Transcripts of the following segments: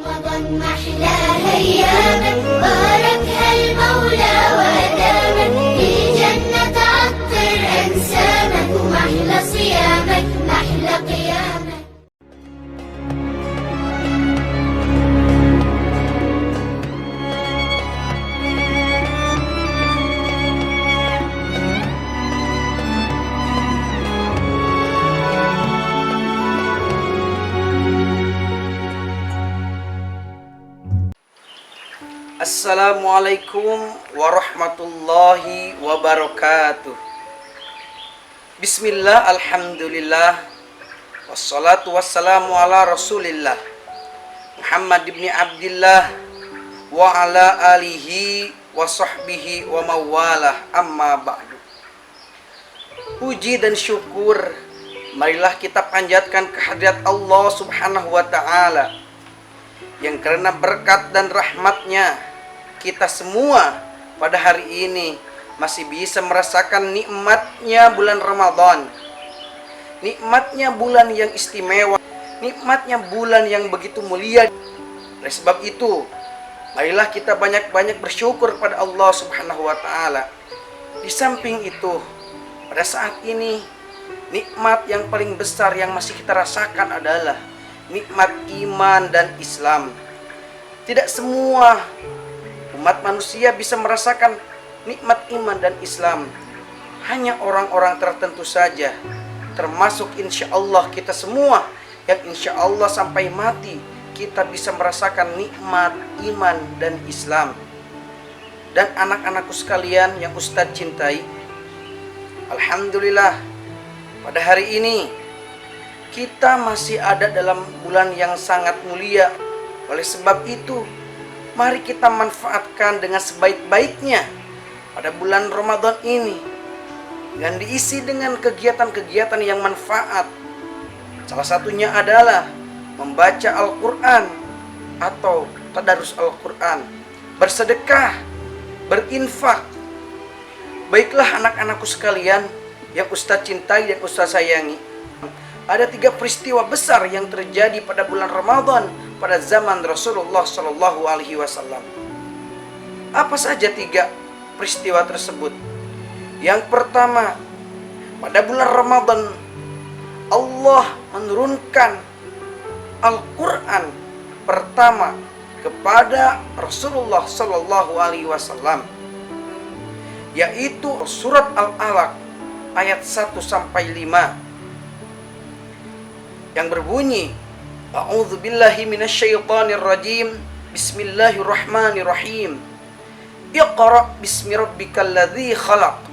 رمضان محلاها أيامك باركها المولى وأدامك بالجنة عطر أنسامك ومحلى صيامك محلى قيامك. Assalamualaikum warahmatullahi wabarakatuh. Bismillah, alhamdulillah, wassalatu wassalamu ala rasulillah Muhammad ibn Abdillah wa ala alihi wa sahbihi wa mawalah, amma ba'du. Puji dan syukur marilah kita panjatkan kehadirat Allah subhanahu wa ta'ala, yang karena berkat dan rahmatnya kita semua pada hari ini masih bisa merasakan nikmatnya bulan Ramadan, nikmatnya bulan yang istimewa, nikmatnya bulan yang begitu mulia. Oleh sebab itu, marilah kita banyak-banyak bersyukur kepada Allah subhanahu wa ta'ala. Di samping itu, pada saat ini nikmat yang paling besar yang masih kita rasakan adalah nikmat iman dan Islam. Tidak semua umat manusia bisa merasakan nikmat iman dan Islam. Hanya orang-orang tertentu saja, termasuk insya Allah kita semua, yang insya Allah sampai mati kita bisa merasakan nikmat iman dan Islam. Dan anak-anakku sekalian yang Ustadz cintai, alhamdulillah pada hari ini kita masih ada dalam bulan yang sangat mulia. Oleh sebab itu, mari kita manfaatkan dengan sebaik-baiknya pada bulan Ramadan ini, dengan diisi dengan kegiatan-kegiatan yang manfaat. Salah satunya adalah membaca Al-Quran atau tadarus Al-Quran, bersedekah, berinfak. Baiklah anak-anakku sekalian yang Ustadz cintai dan Ustadz sayangi, ada 3 peristiwa besar yang terjadi pada bulan Ramadan pada zaman Rasulullah Shallallahu Alaihi Wasallam. Apa saja 3 peristiwa tersebut? Yang pertama, pada bulan Ramadan Allah menurunkan Al-Quran pertama kepada Rasulullah Shallallahu Alaihi Wasallam, yaitu surat Al-Alaq ayat 1-5 yang berbunyi, A'udzu billahi minasyaitonir rajim. Bismillahirrahmanirrahim. Iqra bismi rabbikal ladzi khalaq.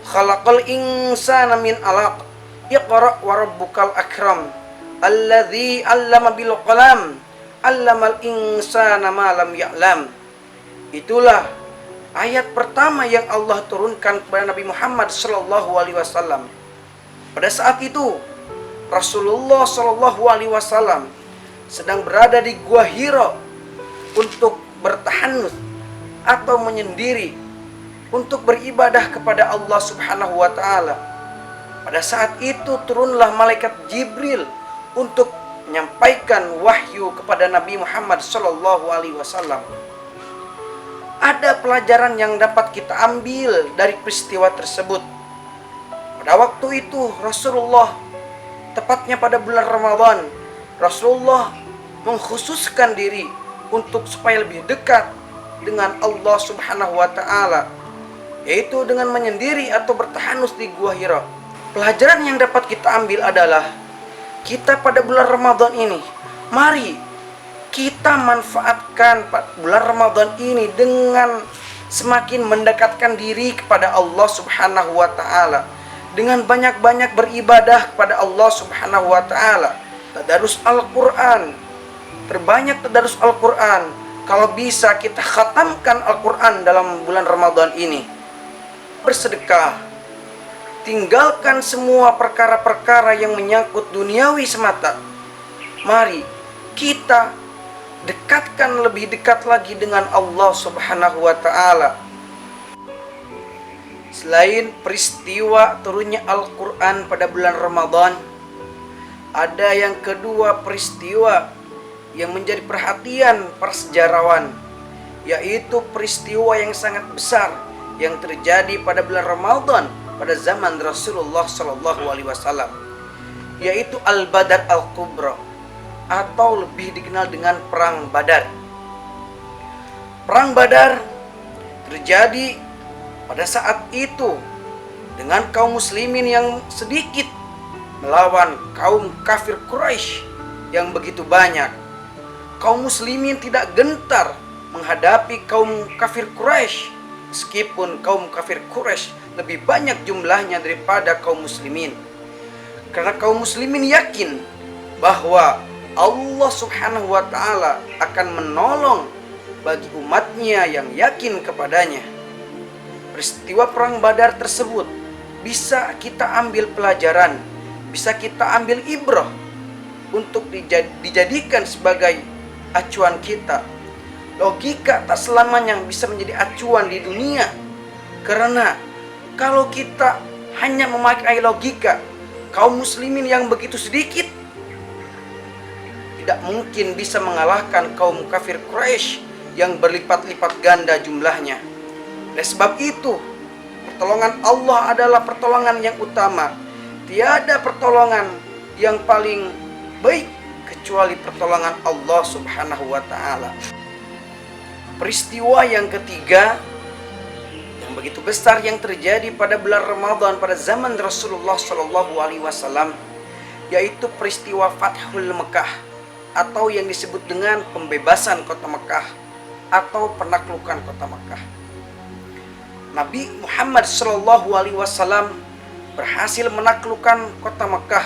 Khalaqal insana min 'alaq. Iqra wa rabbukal akram. Alladzi 'allama bil qalam. 'Allamal insana ma lam ya'lam. Itulah ayat pertama yang Allah turunkan kepada Nabi Muhammad sallallahu alaihi wasallam. Pada saat itu Rasulullah Shallallahu Alaihi Wasallam sedang berada di Gua Hira untuk bertahanus atau menyendiri untuk beribadah kepada Allah Subhanahu Wa Taala. Pada saat itu turunlah malaikat Jibril untuk menyampaikan wahyu kepada Nabi Muhammad Shallallahu Alaihi Wasallam. Ada pelajaran yang dapat kita ambil dari peristiwa tersebut. Pada waktu itu Rasulullah, tepatnya pada bulan Ramadan, Rasulullah mengkhususkan diri untuk supaya lebih dekat dengan Allah Subhanahu wa ta'ala, yaitu dengan menyendiri atau bertahanus di Gua Hira. Pelajaran yang dapat kita ambil adalah kita pada bulan Ramadan ini, mari kita manfaatkan bulan Ramadan ini dengan semakin mendekatkan diri kepada Allah Subhanahu wa ta'ala, dengan banyak-banyak beribadah kepada Allah Subhanahu wa ta'ala. Tadarus Al-Quran, terbanyak tadarus Al-Quran. Kalau bisa kita khatamkan Al-Quran dalam bulan Ramadan ini. Bersedekah, tinggalkan semua perkara-perkara yang menyangkut duniawi semata. Mari kita dekatkan lebih dekat lagi dengan Allah Subhanahu wa ta'ala. Selain peristiwa turunnya Al-Quran pada bulan Ramadan, ada yang kedua peristiwa, yang menjadi perhatian para sejarawan, yaitu peristiwa yang sangat besar yang terjadi pada bulan Ramadan pada zaman Rasulullah Shallallahu Alaihi Wasallam, yaitu Al-Badar Al-Kubra, atau lebih dikenal dengan Perang Badar. Perang Badar terjadi pada saat itu dengan kaum muslimin yang sedikit melawan kaum kafir Quraisy yang begitu banyak. Kaum muslimin tidak gentar menghadapi kaum kafir Quraisy, meskipun kaum kafir Quraisy lebih banyak jumlahnya daripada kaum muslimin. Karena kaum muslimin yakin bahwa Allah Subhanahu wa taala akan menolong bagi umatnya yang yakin kepadanya. Peristiwa perang Badar tersebut bisa kita ambil pelajaran, bisa kita ambil ibrah untuk dijadikan sebagai acuan kita. Logika tak selamanya bisa menjadi acuan di dunia, karena kalau kita hanya memakai logika, kaum muslimin yang begitu sedikit tidak mungkin bisa mengalahkan kaum kafir Quraisy yang berlipat-lipat ganda jumlahnya. Oleh sebab itu, pertolongan Allah adalah pertolongan yang utama. Tiada pertolongan yang paling baik kecuali pertolongan Allah Subhanahu wa taala. Peristiwa yang ketiga yang begitu besar yang terjadi pada bulan Ramadan pada zaman Rasulullah Shallallahu Alaihi Wasallam, yaitu peristiwa Fathul Mekah, atau yang disebut dengan pembebasan kota Mekah atau penaklukan kota Mekah. Nabi Muhammad Shallallahu Alaihi Wasallam berhasil menaklukkan kota Mekah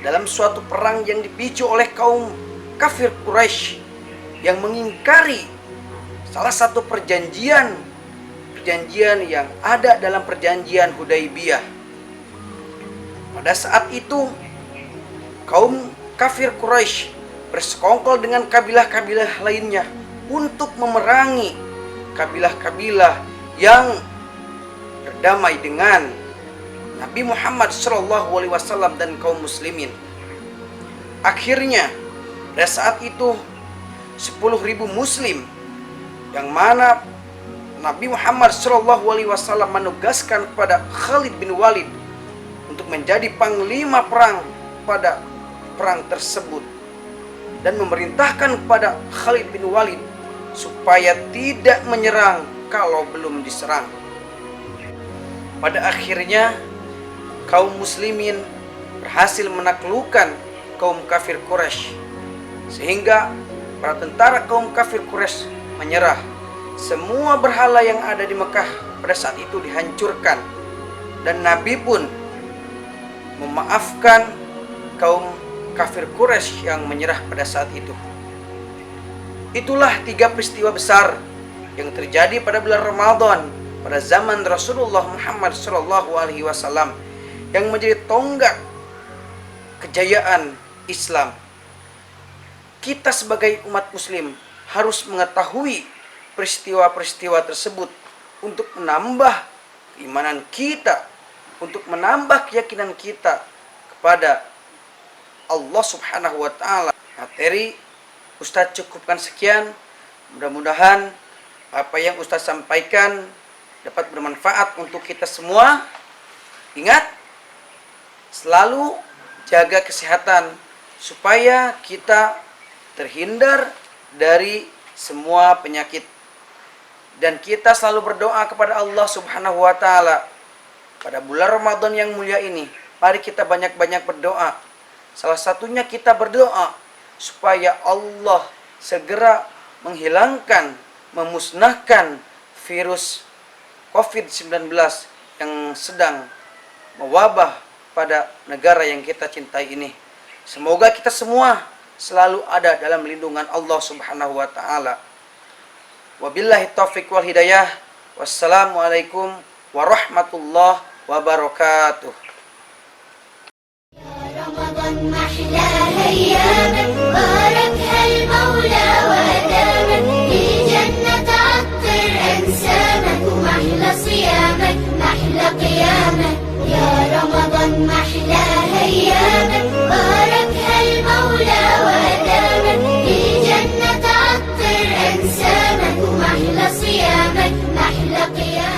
dalam suatu perang yang dipicu oleh kaum kafir Quraisy yang mengingkari salah satu perjanjian yang ada dalam perjanjian Hudaybiyah. Pada saat itu kaum kafir Quraisy bersekongkol dengan kabilah-kabilah lainnya untuk memerangi kabilah-kabilah yang berdamai dengan Nabi Muhammad SAW dan kaum muslimin. Akhirnya pada saat itu 10.000 muslim, yang mana Nabi Muhammad SAW menugaskan kepada Khalid bin Walid untuk menjadi panglima perang pada perang tersebut, dan memerintahkan kepada Khalid bin Walid supaya tidak menyerang kalau belum diserang. Pada akhirnya kaum muslimin berhasil menaklukkan kaum kafir Quraisy, sehingga para tentara kaum kafir Quraisy menyerah. Semua berhala yang ada di Mekah pada saat itu dihancurkan, dan Nabi pun memaafkan kaum kafir Quraisy yang menyerah pada saat itu. Itulah 3 peristiwa besar yang terjadi pada bulan Ramadan pada zaman Rasulullah Muhammad SAW yang menjadi tonggak kejayaan Islam. Kita sebagai umat muslim harus mengetahui peristiwa-peristiwa tersebut untuk menambah keimanan kita, untuk menambah keyakinan kita kepada Allah Subhanahu wa taala. Materi Ustadz cukupkan sekian. Mudah-mudahan apa yang Ustadz sampaikan dapat bermanfaat untuk kita semua. Ingat, selalu jaga kesehatan supaya kita terhindar dari semua penyakit. Dan kita selalu berdoa kepada Allah Subhanahu wa taala pada bulan Ramadan yang mulia ini. Mari kita banyak-banyak berdoa. Salah satunya kita berdoa supaya Allah segera menghilangkan, memusnahkan virus COVID-19 yang sedang mewabah pada negara yang kita cintai ini. Semoga kita semua selalu ada dalam lindungan Allah Subhanahu wa taala. Wabillahi taufiq wal hidayah. Wassalamualaikum warahmatullahi wabarakatuh. رمضان محلى أيامك باركها المولى وأدامك في جنة عطر أنسامك ومحلى صيامك محلى قيامك يا رمضان محلى أيامك باركها المولى وأدامك في أحلى قياما